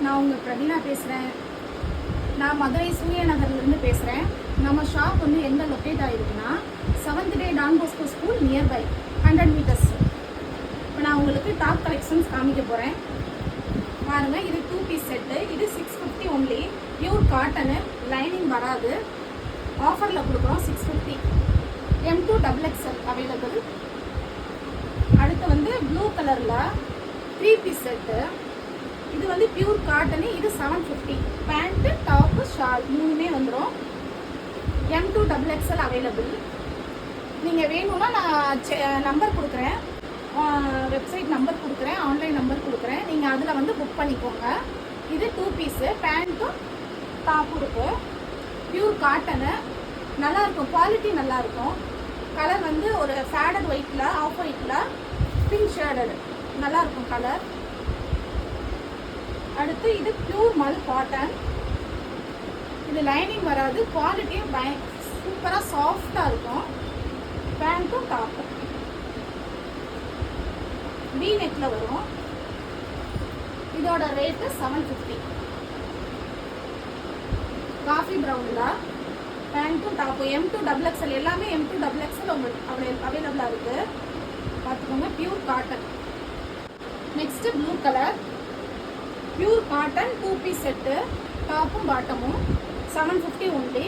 நான் உங்கள் பிரவீனா பேசுகிறேன். நான் மதுரை சூரிய நகர்லேருந்து பேசுகிறேன். நம்ம ஷாப் வந்து எங்கே லொக்கேட் ஆகிருக்குன்னா, 7th day Don Bosco school nearby 100 meters. இப்போ நான் உங்களுக்கு டாப் கலெக்ஷன்ஸ் காமிக்க போகிறேன். பாருங்கள், இது 2 piece செட்டு. இது 650 ஒன்லி. பியூர் காட்டனு, லைனிங் வராது. ஆஃபரில் கொடுக்குறோம் 650. M2 XXL available. அடுத்து வந்து ப்ளூ கலரில் 3 piece செட்டு. இது வந்து பியூர் காட்டனு. இது 750. பேண்ட்டு, டாப்பு, ஷால் மூணுமே வந்துடும். M2 XXL available. நீங்கள் வேணும்னா நான் நம்பர் கொடுக்குறேன், வெப்சைட் நம்பர் கொடுக்குறேன், ஆன்லைன் நம்பர் கொடுக்குறேன். நீங்கள் அதில் வந்து புக் பண்ணிக்கோங்க. இது 2 piece பேண்ட்டும் டாப்பும் இருக்குது. பியூர் காட்டனு, நல்லாயிருக்கும், குவாலிட்டி நல்லாயிருக்கும். கலர் வந்து ஒரு ஃபேடட் ஒயிட்டில், ஆஃப் ஒயிட்டில், பிங்க் ஷேடட், நல்லாயிருக்கும் கலர். அடுத்து இது பியூர் மல் காட்டன். இது லைனிங் வராது, குவாலிட்டியும் சூப்பராக சாஃப்டாக இருக்கும். பேண்ட்டும் டாப்பும் V நெக்கில் வரும். இதோட ரேட்டு 750. காஃபி ப்ரௌனில் பேண்ட்டும் டாப்பும் M2 XXL, எல்லாமே M2 XXL உங்களுக்கு அவைலபிளாக இருக்குது. பார்த்துக்கோங்க, pure cotton. Next blue colour pure cotton 2 piece set. டாப்பும் பாட்டமும் 750 ஒன்லி.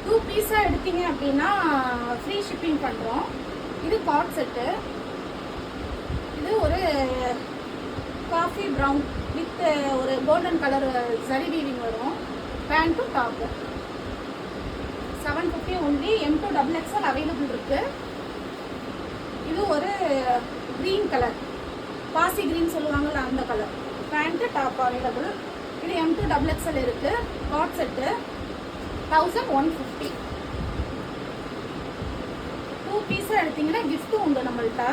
2 பீஸாக எடுத்தீங்க அப்படின்னா ஃப்ரீ ஷிப்பிங் பண்ணுறோம். இது காட் செட்டு. இது ஒரு காஃபி ப்ரௌன் வித் ஒரு கோல்டன் கலர் சரி வீவிங் வரும். பேண்ட்டும் top 750 only. M2 XXL available இருக்குது. இது ஒரு க்ரீன் கலர், பாசி க்ரீன் சொல்லுவாங்கள்ல, அந்த கலர். Pant top available. இது M2 XXL இருக்குது. God set 1150. 2 பீஸாக எடுத்திங்கன்னா கிஃப்ட்டும் உண்டு நம்மள்கிட்ட.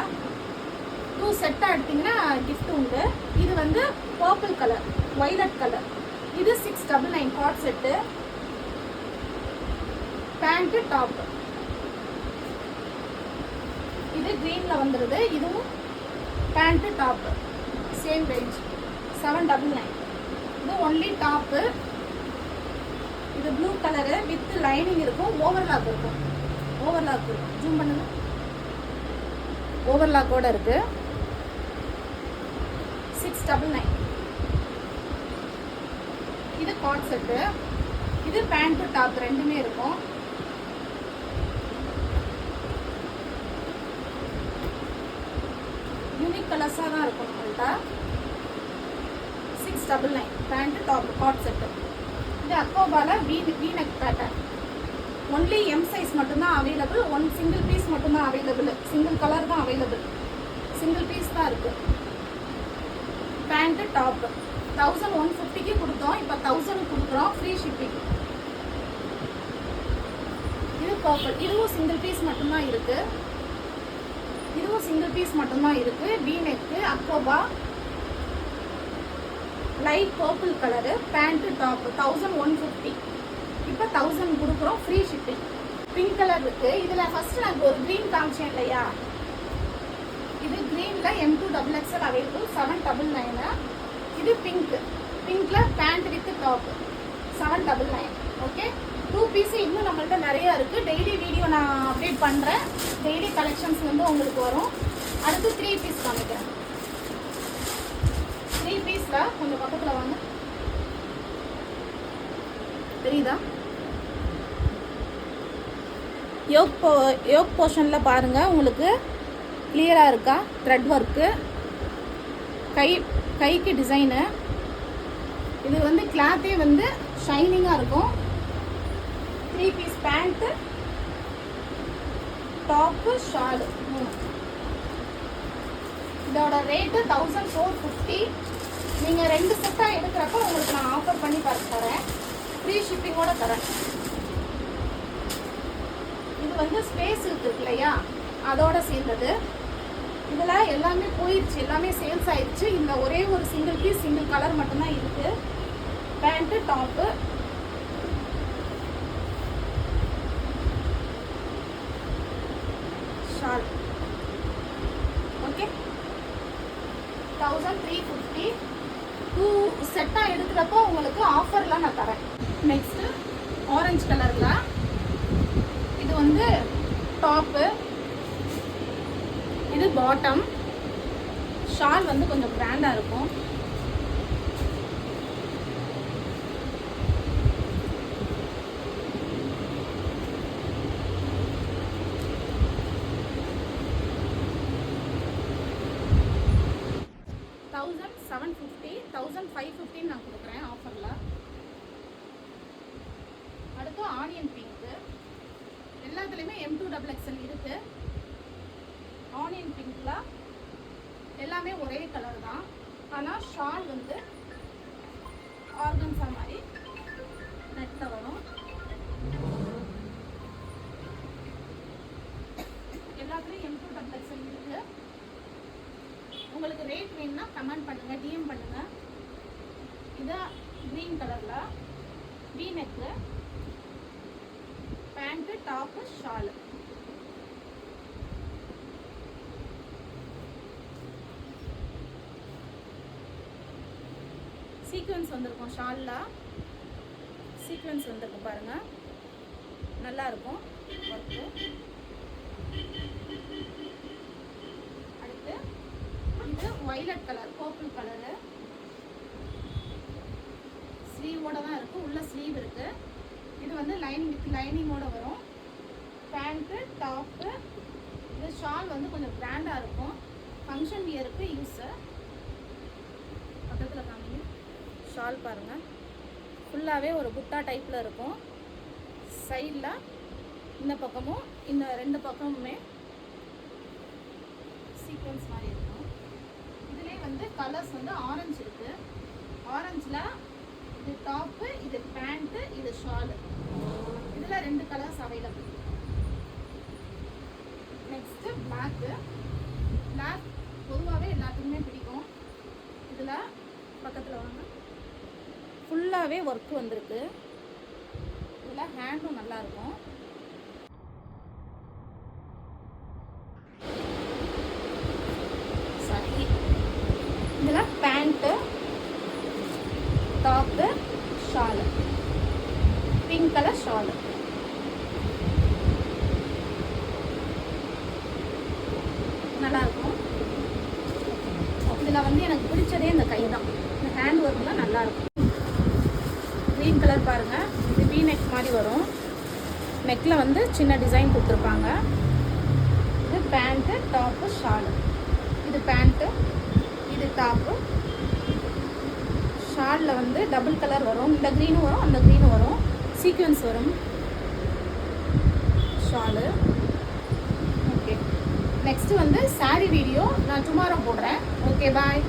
2 செட்டாக எடுத்திங்கன்னா கிஃப்ட் உண்டு. இது வந்து பர்பிள் கலர், வைலட் கலர். இது 699 காட் செட்டு. Pant top. இது க்ரீனில் வந்துடுது. இதுவும் பேண்ட்டு டாப்பு சேம் ரேஞ்ச் 799. இது ஒன்லி டாப்பு. இது ப்ளூ கலரு வித் லைனிங் இருக்கும், ஓவர்லாக் இருக்கும். ஓவர்லாக் இருக்கும், ஜூம் பண்ணுங்க. ஓவர்லாக்கோட இருக்கு. 699. இது காட் செட்டு. இது பேண்ட்டு டாப் ரெண்டுமே இருக்கும். யூனிக் கலர்ஸாக தான் இருக்கும் நம்மள்கிட்ட. 699 பேண்ட்டு டாப் காட் செட்டு. இது அக்கோபால V neck pattern. Only M size மட்டும்தான் அவைலபிள். சிங்கிள் பீஸ் மட்டும்தான் அவைலபிள். சிங்கிள் கலர் தான் அவைலபிள். சிங்கிள் பீஸ் தான் இருக்கு. பேண்ட்டு டாப் 1150க்கு கொடுத்தோம், இப்போ 1000 கொடுக்குறோம், ஃப்ரீ ஷிப்பிங். இது பர்பிள். இதுவும் சிங்கிள் பீஸ் மட்டும்தான் இருக்கு. இதுவும் சிங்கிள் பீஸ் மட்டும்தான் இருக்கு. V நெக்கு, அக்கோபா, light purple colour. Pant top 1150. இப்போ 1000 கொடுக்குறோம், ஃப்ரீ ஷிப்பிங். பிங்க் கலர் இருக்கு. இதில் ஃபர்ஸ்ட் நான் ஒரு க்ரீன் காமிச்சேன் இல்லையா, இது க்ரீனில் M2 XXL அவைலபிள் 799. இது பிங்க். பிங்க்கில் pant with top 799. Okay, 2 piece இன்னும் நம்மள்ட்ட நிறையா இருக்குது. டெய்லி வீடியோ நான் அப்டேட் பண்ணுறேன். டெய்லி கலெக்ஷன்ஸ் வந்து உங்களுக்கு வரும். அடுத்து 3 பீஸ் காமிக்கிறேன். 3 பீஸில் கொஞ்சம் பக்கத்தில் வாங்க, தெரியுதா? யோக் போர்ஷனில் பாருங்கள், உங்களுக்கு கிளியராக இருக்கா? த்ரெட் ஒர்க்கு, கைக்கு டிசைனு. இது வந்து கிளாத்தே வந்து ஷைனிங்காக இருக்கும். 3 பீஸ் பேண்ட்டு, டாப்பு, ஷாலு. இதோட ரேட்டு 1450. நீங்கள் 2 செட்டாக எடுக்கிறப்ப உங்களுக்கு நான் ஆஃபர் பண்ணி தரேன், ஃப்ரீ ஷிப்பிங்கோட தரேன். இது வந்து ஸ்பேஸ் இருக்கு இல்லையா, அதோட சேர்ந்தது. இதில் எல்லாமே போயிடுச்சு, எல்லாமே சேல்ஸ் ஆயிடுச்சு. இந்த ஒரே ஒரு சிங்கிள் பீஸ், சிங்கிள் கலர் மட்டும்தான் இருக்குது. Pant top shawl. ஓகே, 1350. 2 செட்டாக எடுக்கிறப்போ உங்களுக்கு ஆஃபரில் நான் தரேன். நெக்ஸ்ட்டு ஆரஞ்சு கலரில் இது வந்து டாப்பு, இது பாட்டம். ஷால் வந்து கொஞ்சம் கிராண்டாக இருக்கும். $1750, $1550 நான் கொடுக்குறேன் ஆஃபரில். அடுத்து ஆனியன் பிங்க்கு. எல்லாத்துலேயுமே M2XXL இருக்குது. ஆனியன் பிங்க்கில் எல்லாமே ஒரே கலர் தான். ஆனால் ஷால் வந்து ஆர்கன்ஸா மாதிரி நெட்டில் வரும். எல்லாத்துலேயும் M2XXL இருக்குது. உங்களுக்கு ரேட் வேணும்னா கமெண்ட் பண்ணுங்கள், டிஎம் பண்ணுங்கள். இது க்ரீன் கலரில் V neck, pant, top, shawl. Sequins வந்திருக்கும். ஷாலில் சீக்வன்ஸ் வந்திருக்கும் பாருங்கள், நல்லா இருக்கும் ஒர்க்கு. அடுத்து இது வயலட் கலர், பர்பிள் கலரு. ஸ்லீவோட தான் இருக்குது, உள்ள ஸ்லீவ் இருக்குது. இது வந்து லைனிங் வித் லைனிங்கோட வரும். Pant, top. இது ஷால் வந்து கொஞ்சம் கிராண்டாக இருக்கும். ஃபங்க்ஷன் வியருக்கு யூஸு. பக்கத்தில் காமிங்க. ஷால் பாருங்கள், ஃபுல்லாகவே ஒரு புட்டா டைப்பில் இருக்கும். சைடில் இந்த பக்கமும் இந்த 2 பக்கமுமே சீக்வன்ஸ் மாதிரி இருக்கும். இதுலேயே வந்து கலர்ஸ் வந்து ஆரஞ்சு இருக்குது. ஆரஞ்சில் இது டாப்பு, இது பேண்ட்டு, இது ஷாலு. இதில் 2 colours available. Next black. Black பொதுவாகவே எல்லாத்துக்குமே பிடிக்கும். இதில் பக்கத்தில் வாங்க, ஃபுல்லாகவே ஒர்க்கு வந்திருக்கு. இதில் ஹேண்டும் நல்லாயிருக்கும். சாரி, இதில் pant, top, shawl, pink colour shawl. நல்லாயிருக்கும். இதில் வந்து எனக்கு பிடிச்சதே இந்த கை தான். இந்த ஹேண்ட் ஒர்க்லாம் நல்லாயிருக்கும். க்ரீன் கலர் பாருங்கள், இது வி நெக் மாதிரி வரும். நெக்கில் வந்து சின்ன டிசைன் கொடுத்துருப்பாங்க. இது பேண்ட்டு, டாப்பு, ஷாலு. இது பேண்ட்டு, இது டாப்பு. ஷாலில் வந்து டபுள் கலர் வரும். இந்த க்ரீனும் வரும், அந்த க்ரீனும் வரும். சீக்வன்ஸ் வரும் ஷாலு. ஓகே, நெக்ஸ்ட்டு வந்து சாரீ வீடியோ நான் டுமாரோ போடுறேன். ஓகே, பாய்.